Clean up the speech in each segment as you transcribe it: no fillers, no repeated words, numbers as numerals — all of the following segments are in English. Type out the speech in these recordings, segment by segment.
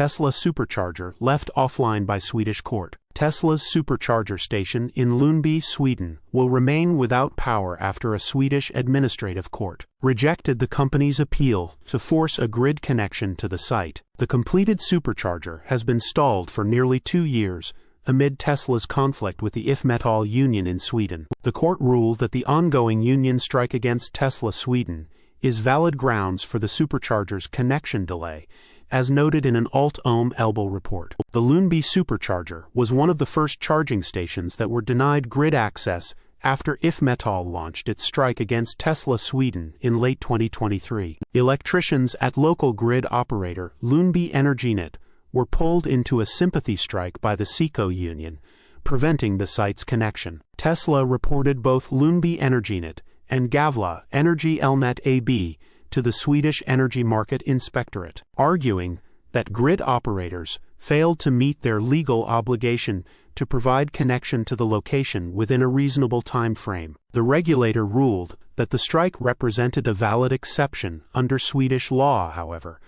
Tesla Supercharger left offline by Swedish court. Tesla's Supercharger station in Ljungby, Sweden, will remain without power after a Swedish administrative court rejected the company's appeal to force a grid connection to the site. The completed Supercharger has been stalled for nearly 2 years amid Tesla's conflict with the IF Metall union in Sweden. The court ruled that the ongoing union strike against Tesla Sweden is valid grounds for the Supercharger's connection delay, as noted in an Alt-Ohm Elbel report. The Ljungby Supercharger was one of the first charging stations that were denied grid access after IF Metall launched its strike against Tesla Sweden in late 2023. Electricians at local grid operator Ljungby Energinet were pulled into a sympathy strike by the SECO union, preventing the site's connection. Tesla reported both Ljungby Energinet and Gavla Energy Elnet AB to the Swedish Energy Market Inspectorate, arguing that grid operators failed to meet their legal obligation to provide connection to the location within a reasonable time frame. The regulator ruled that the strike represented a valid exception under Swedish law, however,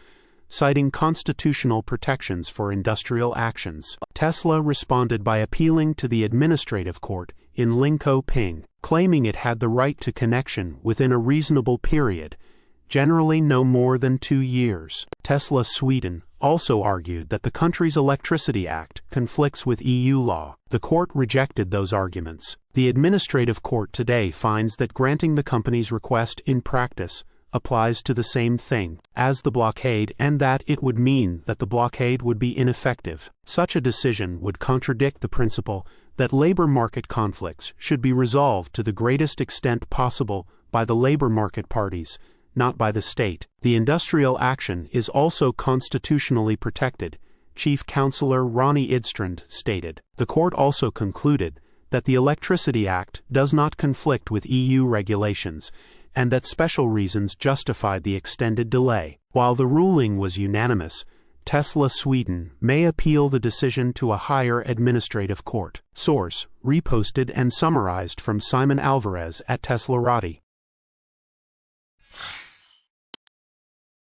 citing constitutional protections for industrial actions. Tesla responded by appealing to the administrative court in Linköping, claiming it had the right to connection within a reasonable period, generally no more than 2 years. Tesla Sweden also argued that the country's Electricity Act conflicts with EU law. The court rejected those arguments. The administrative court today finds that granting the company's request in practice applies to the same thing as the blockade, and that it would mean that the blockade would be ineffective. Such a decision would contradict the principle that labor market conflicts should be resolved to the greatest extent possible by the labor market parties, not by the state. The industrial action is also constitutionally protected, Chief Counselor Ronnie Idstrand stated. The court also concluded that the Electricity Act does not conflict with EU regulations, and that special reasons justified the extended delay. While the ruling was unanimous, Tesla Sweden may appeal the decision to a higher administrative court. Source: reposted and summarized from Simon Alvarez at teslarati.